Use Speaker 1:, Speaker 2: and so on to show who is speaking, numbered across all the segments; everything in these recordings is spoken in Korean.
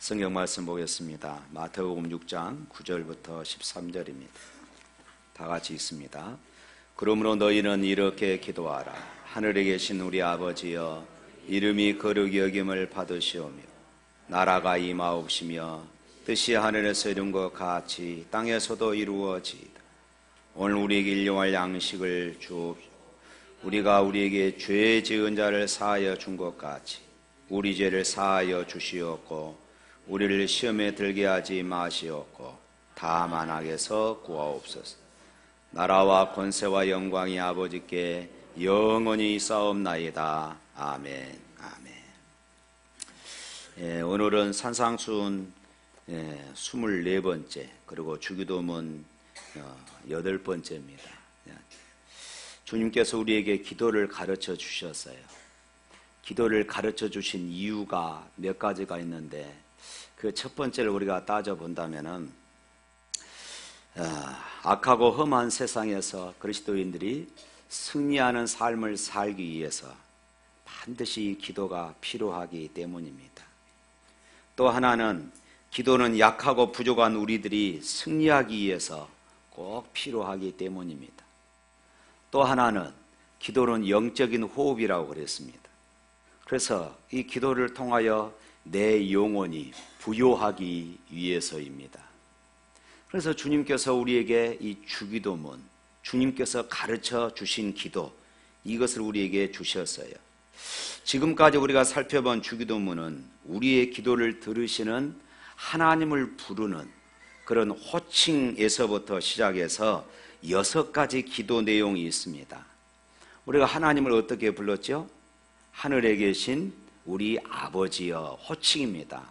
Speaker 1: 성경 말씀 보겠습니다. 마태복음 6장 9절부터 13절입니다. 다 같이 읽습니다. 그러므로 너희는 이렇게 기도하라. 하늘에 계신 우리 아버지여, 이름이 거룩히 여김을 받으시오며 나라가 임하옵시며 뜻이 하늘에서 이룬 것 같이 땅에서도 이루어지이다. 오늘 우리에게 일용할 양식을 주옵시오. 우리가 우리에게 죄 지은 자를 사하여 준 것 같이 우리 죄를 사하여 주시옵고 우리를 시험에 들게 하지 마시옵고 다만 악에서 구하옵소서. 나라와 권세와 영광이 아버지께 영원히 있사옵나이다. 아멘. 아멘. 오늘은 산상순 24번째, 그리고 주기도문 8번째입니다. 주님께서 우리에게 기도를 가르쳐 주셨어요. 기도를 가르쳐 주신 이유가 몇 가지가 있는데, 그 첫 번째를 우리가 따져본다면은 악하고 험한 세상에서 그리스도인들이 승리하는 삶을 살기 위해서 반드시 기도가 필요하기 때문입니다. 또 하나는 기도는 약하고 부족한 우리들이 승리하기 위해서 꼭 필요하기 때문입니다. 또 하나는 기도는 영적인 호흡이라고 그랬습니다. 그래서 이 기도를 통하여 내 영혼이 부요하기 위해서입니다. 그래서 주님께서 우리에게 이 주기도문, 주님께서 가르쳐 주신 기도, 이것을 우리에게 주셨어요. 지금까지 우리가 살펴본 주기도문은 우리의 기도를 들으시는 하나님을 부르는 그런 호칭에서부터 시작해서 6가지 기도 내용이 있습니다. 우리가 하나님을 어떻게 불렀죠? 하늘에 계신 우리 아버지여, 호칭입니다.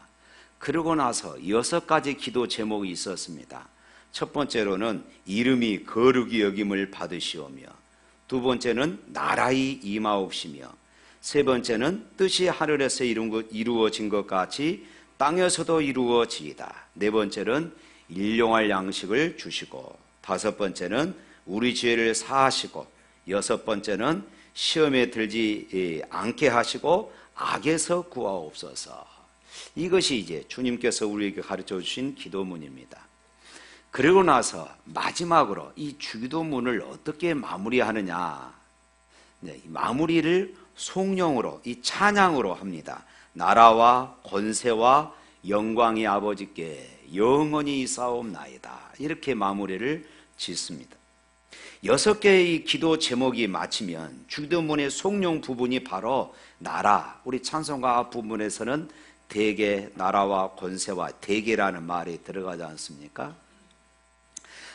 Speaker 1: 그러고 나서 6가지 기도 제목이 있었습니다. 첫 번째로는 이름이 거룩히 여김을 받으시오며, 두 번째는 나라의 임하옵시며, 세 번째는 뜻이 하늘에서 이루어진 것 같이 땅에서도 이루어지이다. 네 번째는 일용할 양식을 주시고, 다섯 번째는 우리 죄를 사하시고, 여섯 번째는 시험에 들지 않게 하시고 악에서 구하옵소서. 이것이 이제 주님께서 우리에게 가르쳐 주신 기도문입니다. 그리고 나서 마지막으로 이 주기도문을 어떻게 마무리하느냐, 마무리를 송영으로, 이 찬양으로 합니다. 나라와 권세와 영광이 아버지께 영원히 있사옵나이다. 이렇게 마무리를 짓습니다. 6개의 기도 제목이 마치면 주기도문의 송영 부분이 바로 나라, 우리 찬송가 부분에서는 대개 나라와 권세와 대개라는 말이 들어가지 않습니까?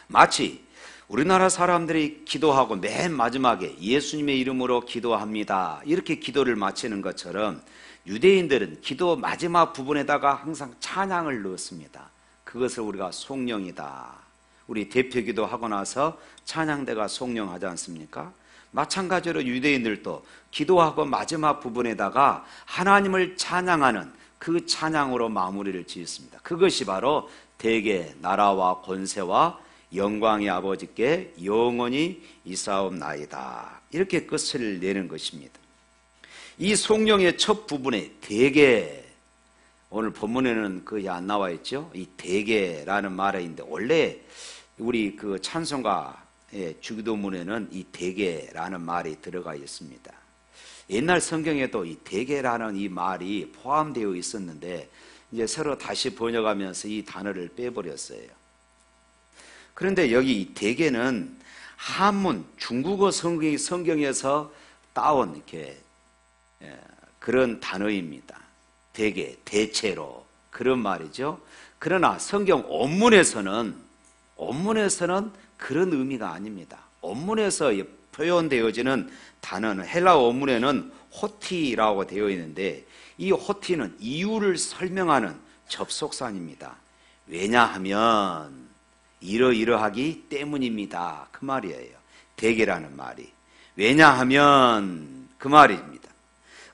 Speaker 1: 마치 우리나라 사람들이 기도하고 맨 마지막에 예수님의 이름으로 기도합니다, 이렇게 기도를 마치는 것처럼 유대인들은 기도 마지막 부분에다가 항상 찬양을 넣었습니다. 그것을 우리가 송영이다. 우리 대표기도 하고 나서 찬양대가 송영하지 않습니까? 마찬가지로 유대인들도 기도하고 마지막 부분에다가 하나님을 찬양하는 그 찬양으로 마무리를 지었습니다. 그것이 바로 대개 나라와 권세와 영광의 아버지께 영원히 있사옵나이다. 이렇게 끝을 내는 것입니다. 이 송영의 첫 부분에 대개, 오늘 본문에는 거의 안 나와 있죠. 이 대개라는 말이 있는데, 원래 우리 그 찬송가의 주기도문에는 이 대개라는 말이 들어가 있습니다. 옛날 성경에도 이 대개라는 이 말이 포함되어 있었는데 이제 새로 다시 번역하면서 이 단어를 빼버렸어요. 그런데 여기 이 대개는 한문 중국어 성경에서 따온 이렇게 그런 단어입니다. 대개, 대체로, 그런 말이죠. 그러나 성경 원문에서는 그런 의미가 아닙니다. 원문에서 표현되어지는 단어는, 헬라 원문에는 호티라고 되어 있는데, 이 호티는 이유를 설명하는 접속사입니다. 왜냐하면 이러이러하기 때문입니다, 그 말이에요. 대개라는 말이 왜냐하면 그 말입니다.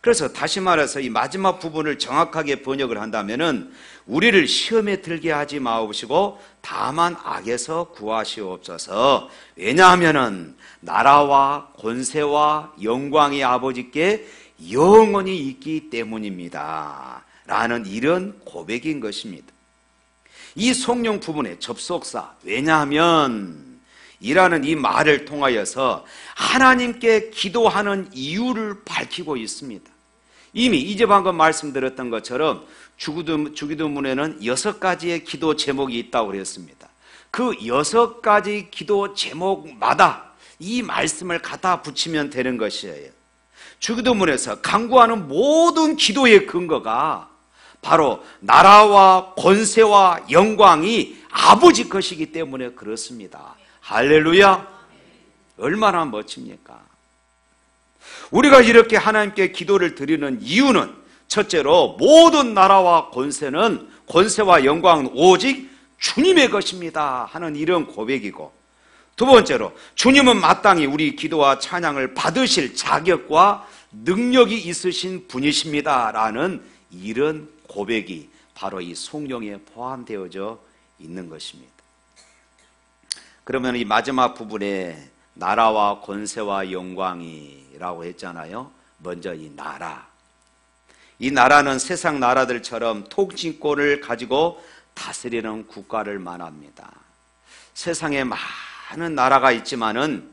Speaker 1: 그래서 다시 말해서 이 마지막 부분을 정확하게 번역을 한다면은 우리를 시험에 들게 하지 마옵시고 다만 악에서 구하시옵소서. 왜냐하면은 나라와 권세와 영광이 아버지께 영원히 있기 때문입니다 라는 이런 고백인 것입니다. 이 성령 부분의 접속사, 왜냐하면 이라는 이 말을 통하여서 하나님께 기도하는 이유를 밝히고 있습니다. 이미 이제 방금 말씀드렸던 것처럼 주기도문에는 6가지의 기도 제목이 있다고 그랬습니다. 그 6가지 기도 제목마다 이 말씀을 갖다 붙이면 되는 것이에요. 주기도문에서 간구하는 모든 기도의 근거가 바로 나라와 권세와 영광이 아버지 것이기 때문에 그렇습니다. 할렐루야! 얼마나 멋집니까? 우리가 이렇게 하나님께 기도를 드리는 이유는 첫째로 모든 나라와 권세와 영광은 오직 주님의 것입니다 하는 이런 고백이고, 두 번째로 주님은 마땅히 우리 기도와 찬양을 받으실 자격과 능력이 있으신 분이십니다 라는 이런 고백이 바로 이 성령에 포함되어져 있는 것입니다. 그러면 이 마지막 부분에 나라와 권세와 영광이라고 했잖아요. 먼저 이 나라는 세상 나라들처럼 통치권을 가지고 다스리는 국가를 말합니다. 세상에 많은 나라가 있지만은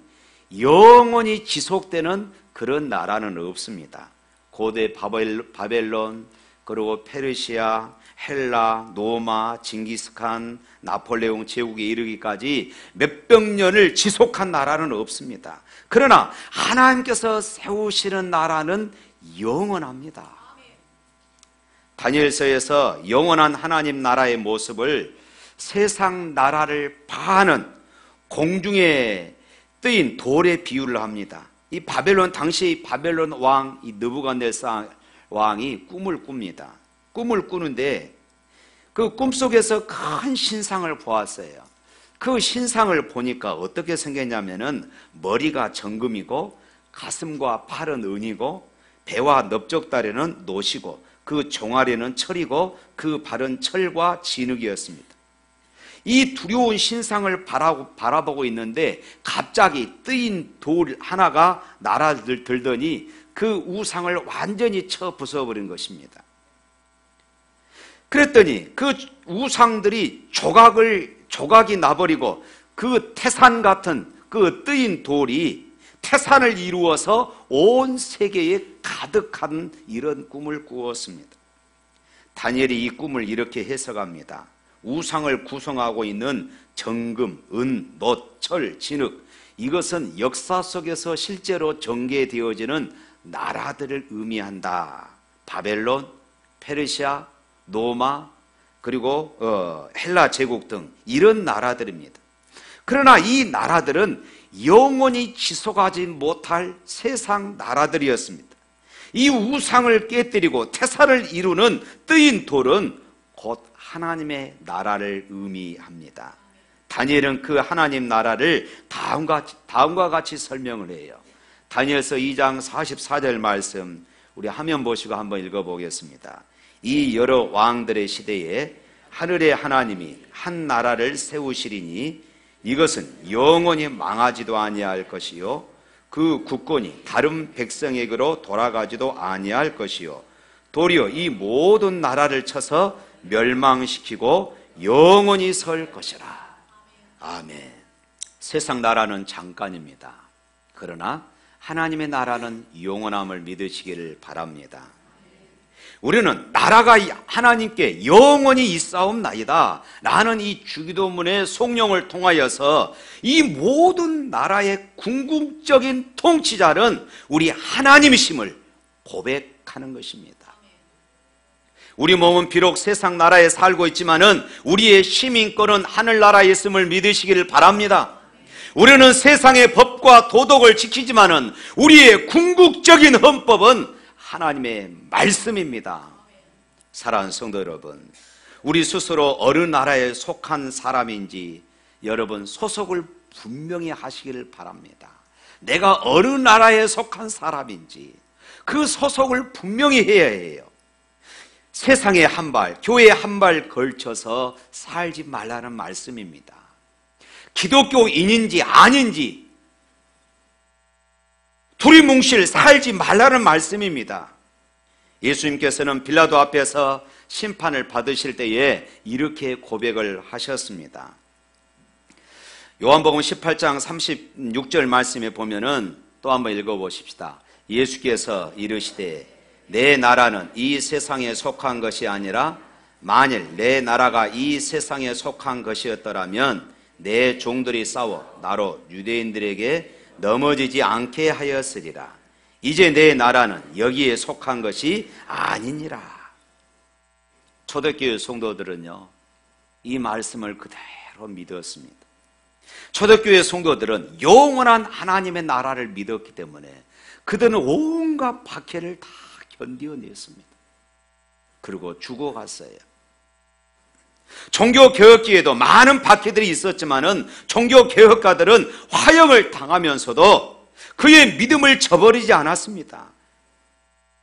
Speaker 1: 영원히 지속되는 그런 나라는 없습니다. 고대 바벨론, 그리고 페르시아, 헬라, 로마, 징기스칸, 나폴레옹 제국에 이르기까지 몇백 년을 지속한 나라는 없습니다. 그러나 하나님께서 세우시는 나라는 영원합니다. 다니엘서에서 영원한 하나님 나라의 모습을 세상 나라를 파하는 공중에 뜨인 돌에 비유를 합니다. 이 당시 바벨론 왕 이 느부갓네살 왕이 꿈을 꿉니다. 꿈을 꾸는데 그 꿈속에서 큰 신상을 보았어요. 그 신상을 보니까 어떻게 생겼냐면은 머리가 정금이고 가슴과 팔은 은이고 배와 넓적다리는 노시고 그 종아리는 철이고 그 발은 철과 진흙이었습니다. 이 두려운 신상을 바라보고 있는데 갑자기 뜨인 돌 하나가 날아들더니 그 우상을 완전히 쳐 부숴버린 것입니다. 그랬더니 그 우상들이 조각이 나버리고 그 태산 같은 그 뜨인 돌이 태산을 이루어서 온 세계에 가득한 이런 꿈을 꾸었습니다. 다니엘이 이 꿈을 이렇게 해석합니다. 우상을 구성하고 있는 정금, 은, 놋, 철, 진흙, 이것은 역사 속에서 실제로 전개되어지는 나라들을 의미한다. 바벨론, 페르시아, 로마, 그리고 헬라 제국 등 이런 나라들입니다. 그러나 이 나라들은 영원히 지속하지 못할 세상 나라들이었습니다. 이 우상을 깨뜨리고 태산을 이루는 뜨인 돌은 곧 하나님의 나라를 의미합니다. 다니엘은 그 하나님 나라를 다음과 같이 설명을 해요. 다니엘서 2장 44절 말씀 우리 화면 보시고 한번 읽어보겠습니다. 이 여러 왕들의 시대에 하늘의 하나님이 한 나라를 세우시리니 이것은 영원히 망하지도 아니할 것이요 그 국권이 다른 백성에게로 돌아가지도 아니할 것이요 도리어 이 모든 나라를 쳐서 멸망시키고 영원히 설 것이라. 아멘. 세상 나라는 잠깐입니다. 그러나 하나님의 나라는 영원함을 믿으시기를 바랍니다. 우리는 나라가 하나님께 영원히 있사옵나이다 라는 이 주기도문의 성령을 통하여서 이 모든 나라의 궁극적인 통치자는 우리 하나님이심을 고백하는 것입니다. 우리 몸은 비록 세상 나라에 살고 있지만은 우리의 시민권은 하늘나라에 있음을 믿으시기를 바랍니다. 우리는 세상의 법과 도덕을 지키지만은 우리의 궁극적인 헌법은 하나님의 말씀입니다. 사랑하는 성도 여러분, 우리 스스로 어느 나라에 속한 사람인지 여러분 소속을 분명히 하시기를 바랍니다. 내가 어느 나라에 속한 사람인지 그 소속을 분명히 해야 해요. 세상에 한 발, 교회에 한 발 걸쳐서 살지 말라는 말씀입니다. 기독교인인지 아닌지 두리뭉실 살지 말라는 말씀입니다. 예수님께서는 빌라도 앞에서 심판을 받으실 때에 이렇게 고백을 하셨습니다. 요한복음 18장 36절 말씀에 보면은 또 한번 읽어보십시다. 예수께서 이르시되 내 나라는 이 세상에 속한 것이 아니라 만일 내 나라가 이 세상에 속한 것이었더라면 내 종들이 싸워 나로 유대인들에게 넘어지지 않게 하였으리라. 이제 내 나라는 여기에 속한 것이 아니니라. 초대교회 성도들은요, 이 말씀을 그대로 믿었습니다. 초대교회 성도들은 영원한 하나님의 나라를 믿었기 때문에 그들은 온갖 박해를 다 견뎌냈습니다. 그리고 죽어갔어요. 종교개혁기에도 많은 박해들이 있었지만은 종교개혁가들은 화형을 당하면서도 그의 믿음을 저버리지 않았습니다.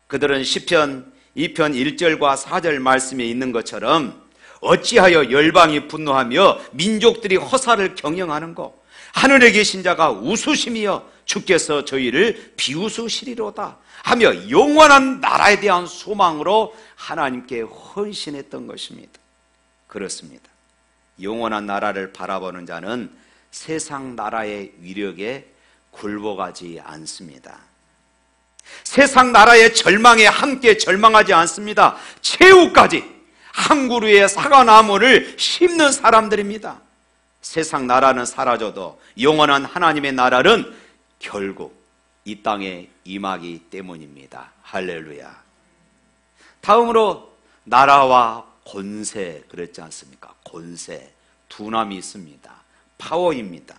Speaker 1: 그들은 시편 2편 1절과 4절 말씀에 있는 것처럼 어찌하여 열방이 분노하며 민족들이 허사를 경영하는고 하늘에 계신 자가 웃으심이여 주께서 저희를 비웃으시리로다 하며 영원한 나라에 대한 소망으로 하나님께 헌신했던 것입니다. 그렇습니다. 영원한 나라를 바라보는 자는 세상 나라의 위력에 굴복하지 않습니다. 세상 나라의 절망에 함께 절망하지 않습니다. 최후까지 한 그루의 사과나무를 심는 사람들입니다. 세상 나라는 사라져도 영원한 하나님의 나라는 결국 이 땅에 임하기 때문입니다. 할렐루야. 다음으로 나라와 권세, 그랬지 않습니까? 권세, 두나미 있습니다. 파워입니다.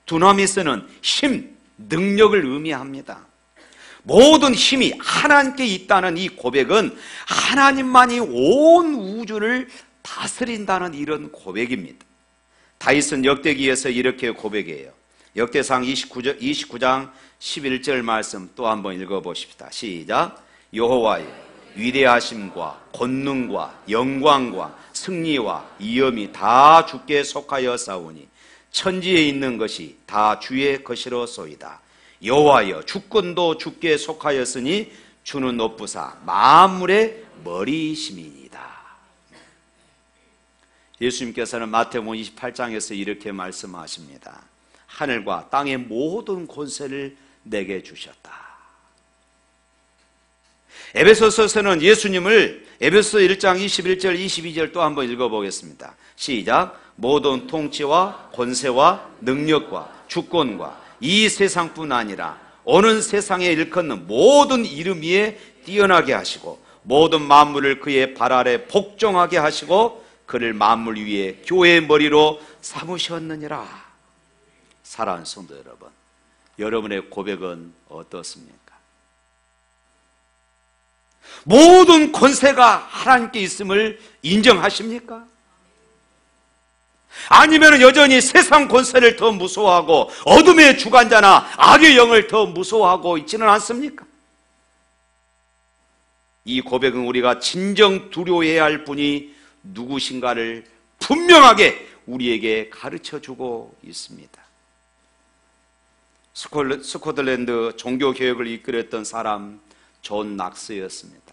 Speaker 1: 두나미스는 힘, 능력을 의미합니다. 모든 힘이 하나님께 있다는 이 고백은 하나님만이 온 우주를 다스린다는 이런 고백입니다. 다윗은 역대기에서 이렇게 고백해요. 역대상 29장 11절 말씀 또 한번 읽어보십시다. 시작. 여호와여 위대하심과 권능과 영광과 승리와 위엄이 다 주께 속하여 싸우니 천지에 있는 것이 다 주의 것이로소이다. 여호와여 주권도 주께 속하였으니 주는 높으사 만물의 머리이심이니이다. 예수님께서는 마태복음 28장에서 이렇게 말씀하십니다. 하늘과 땅의 모든 권세를 내게 주셨다. 에베소서에서는 예수님을 에베소 1장 21절 22절 또 한번 읽어보겠습니다. 시작. 모든 통치와 권세와 능력과 주권과 이 세상뿐 아니라 오는 세상에 일컫는 모든 이름 위에 뛰어나게 하시고 모든 만물을 그의 발 아래 복종하게 하시고 그를 만물 위에 교회의 머리로 삼으셨느니라. 사랑하는 성도 여러분, 여러분의 고백은 어떻습니까? 모든 권세가 하나님께 있음을 인정하십니까? 아니면 여전히 세상 권세를 더 무서워하고 어둠의 주관자나 악의 영을 더 무서워하고 있지는 않습니까? 이 고백은 우리가 진정 두려워해야 할 분이 누구신가를 분명하게 우리에게 가르쳐주고 있습니다. 스코틀랜드 종교개혁을 이끌었던 사람 존 낙스였습니다.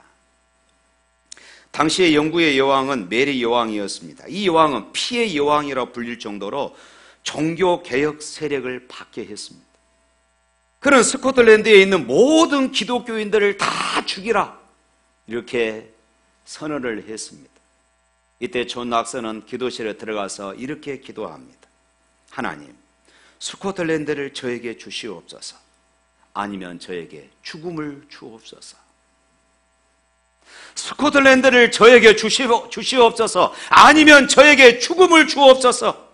Speaker 1: 당시의 영국의 여왕은 메리 여왕이었습니다. 이 여왕은 피의 여왕이라 불릴 정도로 종교개혁 세력을 받게 했습니다. 그는 스코틀랜드에 있는 모든 기독교인들을 다 죽이라 이렇게 선언을 했습니다. 이때 존 낙스는 기도실에 들어가서 이렇게 기도합니다. 하나님, 스코틀랜드를 저에게 주시옵소서. 아니면 저에게 죽음을 주옵소서. 스코틀랜드를 저에게 주시옵소서. 아니면 저에게 죽음을 주옵소서.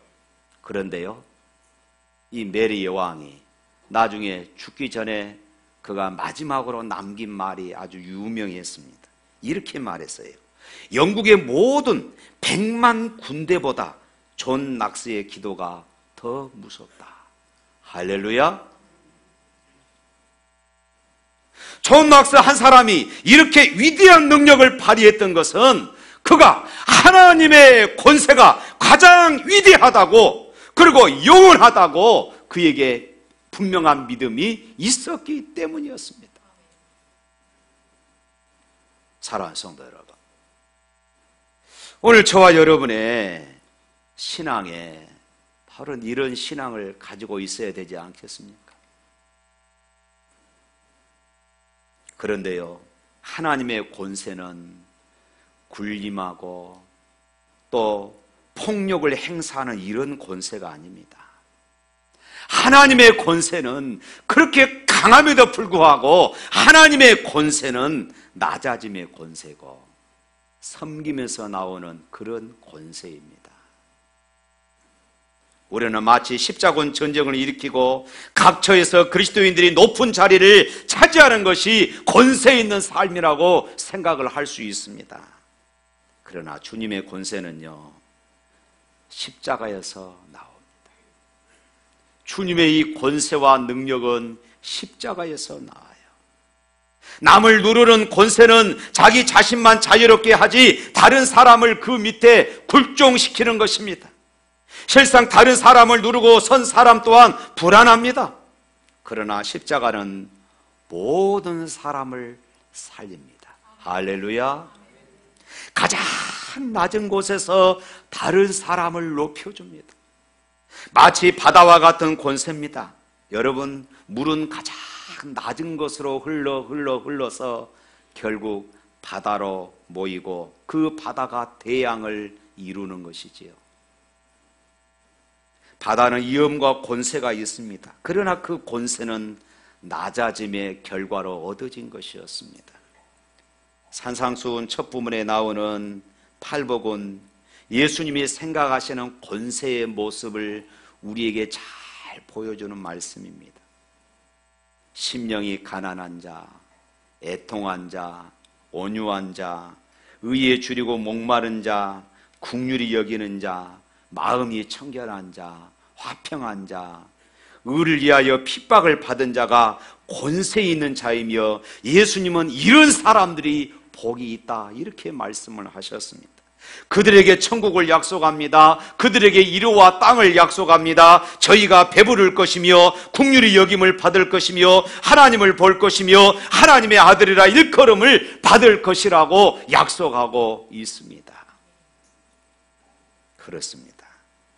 Speaker 1: 그런데요, 이 메리 여왕이 나중에 죽기 전에 그가 마지막으로 남긴 말이 아주 유명했습니다. 이렇게 말했어요. 영국의 모든 100만 군대보다 존 낙스의 기도가 더 무섭다. 할렐루야. 존 낙스 한 사람이 이렇게 위대한 능력을 발휘했던 것은 그가 하나님의 권세가 가장 위대하다고 그리고 영원하다고 그에게 분명한 믿음이 있었기 때문이었습니다. 사랑하는 성도 여러분, 오늘 저와 여러분의 신앙에 바로 이런 신앙을 가지고 있어야 되지 않겠습니까? 그런데요, 하나님의 권세는 굴림하고 또 폭력을 행사하는 이런 권세가 아닙니다. 하나님의 권세는 그렇게 강함에도 불구하고 하나님의 권세는 낮아짐의 권세고 섬기면서 나오는 그런 권세입니다. 우리는 마치 십자군 전쟁을 일으키고 각처에서 그리스도인들이 높은 자리를 차지하는 것이 권세 있는 삶이라고 생각을 할 수 있습니다. 그러나 주님의 권세는요, 십자가에서 나옵니다. 주님의 이 권세와 능력은 십자가에서 나와요. 남을 누르는 권세는 자기 자신만 자유롭게 하지 다른 사람을 그 밑에 굴종시키는 것입니다. 실상 다른 사람을 누르고 선 사람 또한 불안합니다. 그러나 십자가는 모든 사람을 살립니다. 할렐루야. 가장 낮은 곳에서 다른 사람을 높여줍니다. 마치 바다와 같은 권세입니다. 여러분, 물은 가장 낮은 곳으로 흘러서 결국 바다로 모이고 그 바다가 대양을 이루는 것이지요. 바다는 위엄과 권세가 있습니다. 그러나 그 권세는 낮아짐의 결과로 얻어진 것이었습니다. 산상수훈 첫 부문에 나오는 팔복은 예수님이 생각하시는 권세의 모습을 우리에게 잘 보여주는 말씀입니다. 심령이 가난한 자, 애통한 자, 온유한 자, 의에 줄이고 목마른 자, 긍휼히 여기는 자, 마음이 청결한 자, 화평한 자, 의를 위하여 핍박을 받은 자가 권세 있는 자이며 예수님은 이런 사람들이 복이 있다, 이렇게 말씀을 하셨습니다. 그들에게 천국을 약속합니다. 그들에게 이루와 땅을 약속합니다. 저희가 배부를 것이며 긍휼히 여김을 받을 것이며 하나님을 볼 것이며 하나님의 아들이라 일컬음을 받을 것이라고 약속하고 있습니다. 그렇습니다.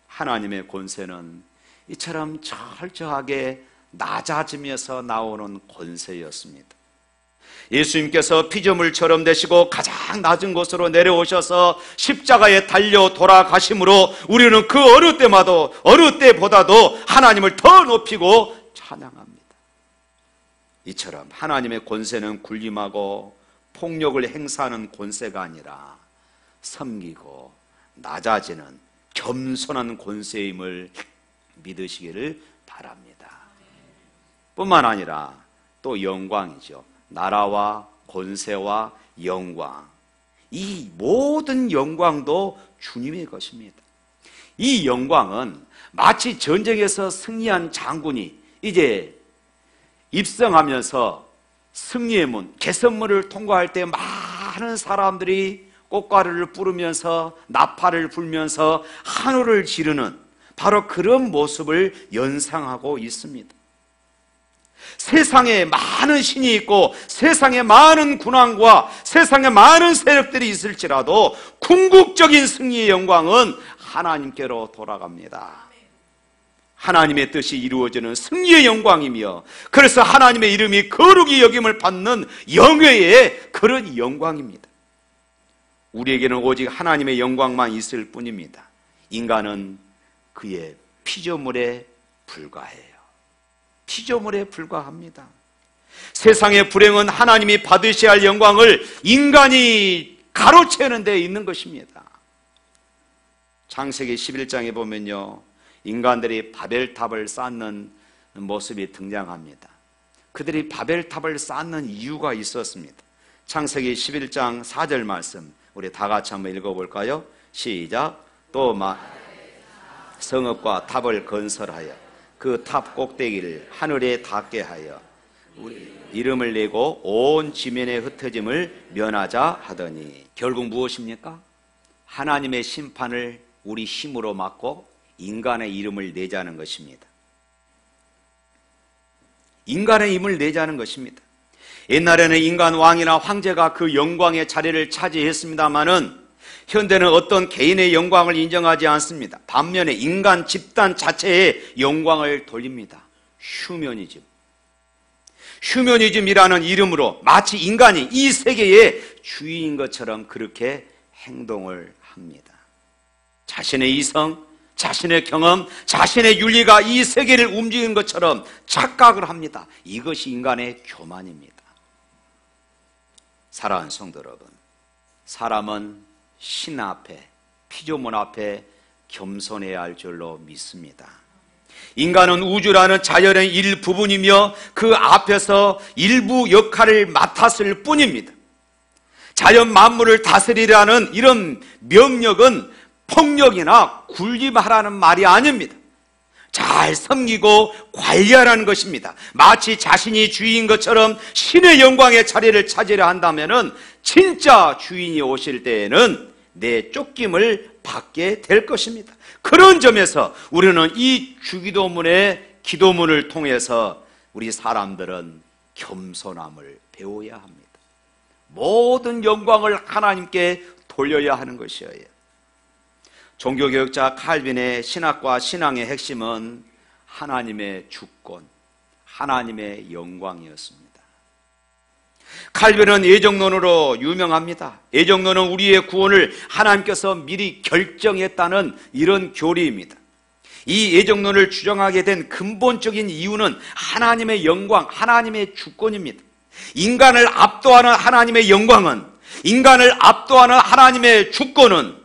Speaker 1: 하나님의 권세는 이처럼 철저하게 낮아지면서 나오는 권세였습니다. 예수님께서 피조물처럼 되시고 가장 낮은 곳으로 내려오셔서 십자가에 달려 돌아가심으로 우리는 그 어느 때보다도 하나님을 더 높이고 찬양합니다. 이처럼 하나님의 권세는 굴림하고 폭력을 행사하는 권세가 아니라 섬기고 낮아지는 겸손한 권세임을 믿으시기를 바랍니다. 뿐만 아니라 또 영광이죠. 나라와 권세와 영광, 이 모든 영광도 주님의 것입니다. 이 영광은 마치 전쟁에서 승리한 장군이 이제 입성하면서 승리의 문, 개선문을 통과할 때 많은 사람들이 꽃가루를 뿌리면서 나팔을 불면서 한우를 지르는 바로 그런 모습을 연상하고 있습니다. 세상에 많은 신이 있고 세상에 많은 군왕과 세상에 많은 세력들이 있을지라도 궁극적인 승리의 영광은 하나님께로 돌아갑니다. 하나님의 뜻이 이루어지는 승리의 영광이며, 그래서 하나님의 이름이 거룩히 여김을 받는 영예의 그런 영광입니다. 우리에게는 오직 하나님의 영광만 있을 뿐입니다. 인간은 그의 피조물에 불과해요. 피조물에 불과합니다. 세상의 불행은 하나님이 받으셔야 할 영광을 인간이 가로채는 데 있는 것입니다. 창세기 11장에 보면요, 인간들이 바벨탑을 쌓는 모습이 등장합니다. 그들이 바벨탑을 쌓는 이유가 있었습니다. 창세기 11장 4절 말씀 우리 다 같이 한번 읽어볼까요? 시작. 또 성읍과 탑을 건설하여 그 탑 꼭대기를 하늘에 닿게 하여 우리 이름을 내고 온 지면에 흩어짐을 면하자 하더니, 결국 무엇입니까? 하나님의 심판을 우리 힘으로 막고 인간의 이름을 내자는 것입니다. 인간의 이름을 내자는 것입니다. 옛날에는 인간 왕이나 황제가 그 영광의 자리를 차지했습니다마는 현대는 어떤 개인의 영광을 인정하지 않습니다. 반면에 인간 집단 자체의 영광을 돌립니다. 휴머니즘. 휴머니즘이라는 이름으로 마치 인간이 이 세계의 주인인 것처럼 그렇게 행동을 합니다. 자신의 이성, 자신의 경험, 자신의 윤리가 이 세계를 움직이는 것처럼 착각을 합니다. 이것이 인간의 교만입니다. 사랑하는 성도 여러분, 사람은 신 앞에, 피조물 앞에 겸손해야 할 줄로 믿습니다. 인간은 우주라는 자연의 일부분이며 그 앞에서 일부 역할을 맡았을 뿐입니다. 자연 만물을 다스리라는 이런 명령은 폭력이나 군림하라는 말이 아닙니다. 잘 섬기고 관리하라는 것입니다. 마치 자신이 주인인 것처럼 신의 영광의 자리를 차지하려 한다면 진짜 주인이 오실 때에는 내 쫓김을 받게 될 것입니다. 그런 점에서 우리는 이 주기도문의 기도문을 통해서 우리 사람들은 겸손함을 배워야 합니다. 모든 영광을 하나님께 돌려야 하는 것이에요. 종교개혁자 칼빈의 신학과 신앙의 핵심은 하나님의 주권, 하나님의 영광이었습니다. 칼빈은 예정론으로 유명합니다. 예정론은 우리의 구원을 하나님께서 미리 결정했다는 이런 교리입니다. 이 예정론을 주장하게 된 근본적인 이유는 하나님의 영광, 하나님의 주권입니다. 인간을 압도하는 하나님의 영광은, 인간을 압도하는 하나님의 주권은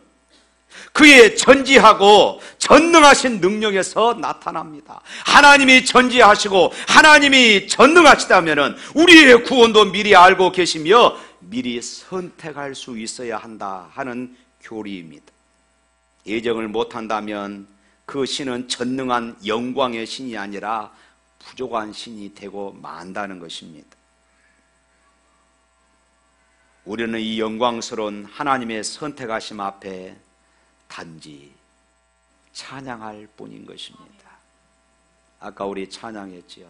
Speaker 1: 그의 전지하고 전능하신 능력에서 나타납니다. 하나님이 전지하시고 하나님이 전능하시다면 우리의 구원도 미리 알고 계시며 미리 선택할 수 있어야 한다 하는 교리입니다. 예정을 못한다면 그 신은 전능한 영광의 신이 아니라 부족한 신이 되고 만다는 것입니다. 우리는 이 영광스러운 하나님의 선택하심 앞에 단지 찬양할 뿐인 것입니다. 아까 우리 찬양했지요.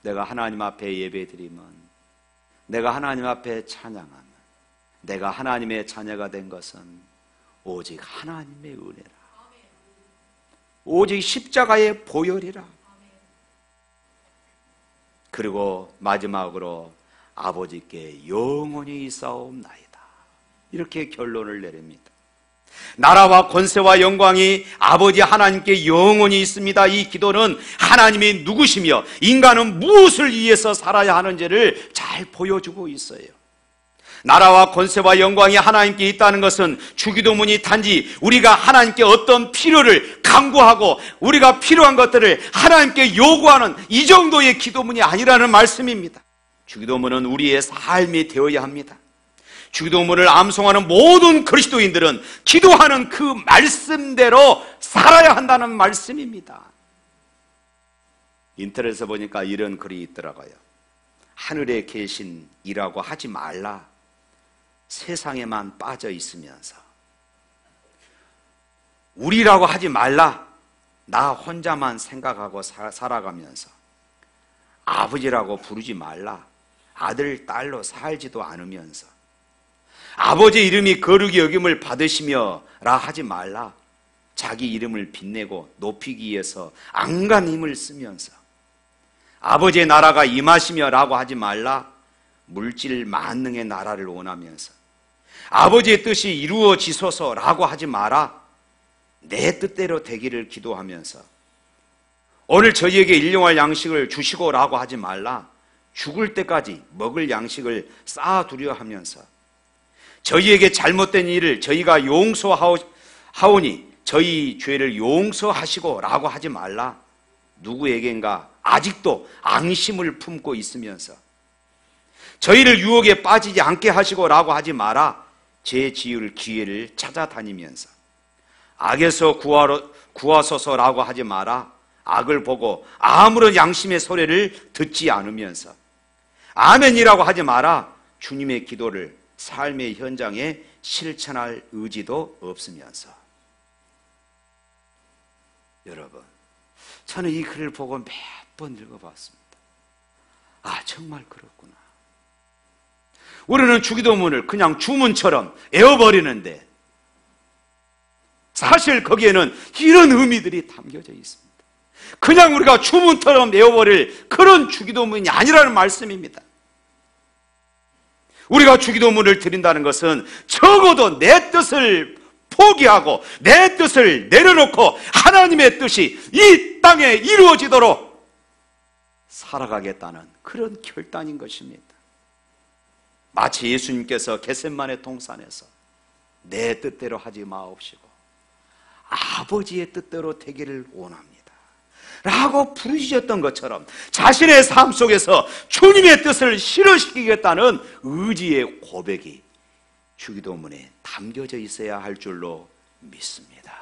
Speaker 1: 내가 하나님 앞에 예배드리면, 내가 하나님 앞에 찬양하면, 내가 하나님의 자녀가 된 것은 오직 하나님의 은혜라, 오직 십자가의 보혈이라. 그리고 마지막으로 아버지께 영원히 있사옵나이다, 이렇게 결론을 내립니다. 나라와 권세와 영광이 아버지 하나님께 영원히 있습니다. 이 기도는 하나님이 누구시며 인간은 무엇을 위해서 살아야 하는지를 잘 보여주고 있어요. 나라와 권세와 영광이 하나님께 있다는 것은 주기도문이 단지 우리가 하나님께 어떤 필요를 간구하고 우리가 필요한 것들을 하나님께 요구하는 이 정도의 기도문이 아니라는 말씀입니다. 주기도문은 우리의 삶이 되어야 합니다. 주기도문을 암송하는 모든 그리스도인들은 기도하는 그 말씀대로 살아야 한다는 말씀입니다. 인터넷에 보니까 이런 글이 있더라고요. 하늘에 계신 이라고 하지 말라. 세상에만 빠져 있으면서. 우리라고 하지 말라. 나 혼자만 생각하고 살아가면서. 아버지라고 부르지 말라. 아들, 딸로 살지도 않으면서. 아버지 이름이 거룩히 여김을 받으시며 라 하지 말라. 자기 이름을 빛내고 높이기 위해서 안간 힘을 쓰면서. 아버지의 나라가 임하시며 라고 하지 말라. 물질 만능의 나라를 원하면서. 아버지의 뜻이 이루어지소서 라고 하지 마라. 내 뜻대로 되기를 기도하면서. 오늘 저희에게 일용할 양식을 주시고 라고 하지 말라. 죽을 때까지 먹을 양식을 쌓아두려 하면서. 저희에게 잘못된 일을 저희가 용서하오니 저희 죄를 용서하시고 라고 하지 말라. 누구에겐가 아직도 앙심을 품고 있으면서. 저희를 유혹에 빠지지 않게 하시고 라고 하지 마라. 제 지을 기회를 찾아다니면서. 악에서 구하소서 라고 하지 마라. 악을 보고 아무런 양심의 소리를 듣지 않으면서. 아멘이라고 하지 마라. 주님의 기도를 삶의 현장에 실천할 의지도 없으면서. 여러분, 저는 이 글을 보고 몇 번 읽어봤습니다. 아, 정말 그렇구나. 우리는 주기도문을 그냥 주문처럼 외워버리는데 사실 거기에는 이런 의미들이 담겨져 있습니다. 그냥 우리가 주문처럼 외워버릴 그런 주기도문이 아니라는 말씀입니다. 우리가 주기도문을 드린다는 것은 적어도 내 뜻을 포기하고 내 뜻을 내려놓고 하나님의 뜻이 이 땅에 이루어지도록 살아가겠다는 그런 결단인 것입니다. 마치 예수님께서 겟세마네 동산에서 내 뜻대로 하지 마옵시고 아버지의 뜻대로 되기를 원합니다 라고 부르짖었던 것처럼 자신의 삶 속에서 주님의 뜻을 실현시키겠다는 의지의 고백이 주기도문에 담겨져 있어야 할 줄로 믿습니다.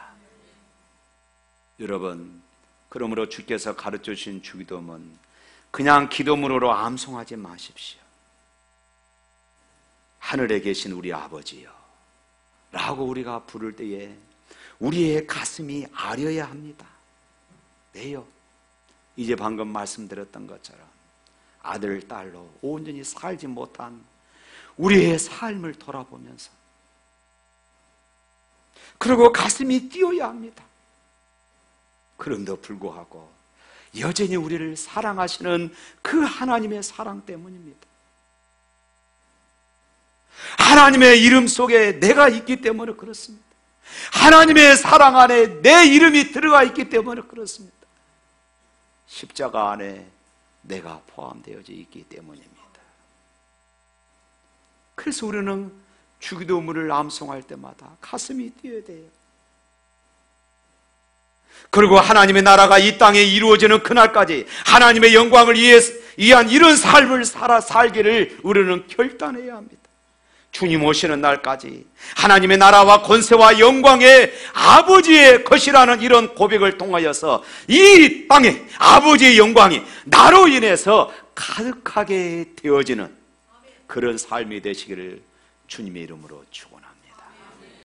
Speaker 1: 여러분, 그러므로 주께서 가르쳐 주신 주기도문 그냥 기도문으로 암송하지 마십시오. 하늘에 계신 우리 아버지여 라고 우리가 부를 때에 우리의 가슴이 아려야 합니다. 왜요? 이제 방금 말씀드렸던 것처럼 아들, 딸로 온전히 살지 못한 우리의 삶을 돌아보면서 그리고 가슴이 뛰어야 합니다. 그럼에도 불구하고 여전히 우리를 사랑하시는 그 하나님의 사랑 때문입니다. 하나님의 이름 속에 내가 있기 때문에 그렇습니다. 하나님의 사랑 안에 내 이름이 들어가 있기 때문에 그렇습니다. 십자가 안에 내가 포함되어져 있기 때문입니다. 그래서 우리는 주기도문을 암송할 때마다 가슴이 뛰어야 돼요. 그리고 하나님의 나라가 이 땅에 이루어지는 그날까지 하나님의 영광을 위한 이런 삶을 살기를 우리는 결단해야 합니다. 주님 오시는 날까지 하나님의 나라와 권세와 영광의 아버지의 것이라는 이런 고백을 통하여서 이 땅에 아버지의 영광이 나로 인해서 가득하게 되어지는 그런 삶이 되시기를 주님의 이름으로 축원합니다.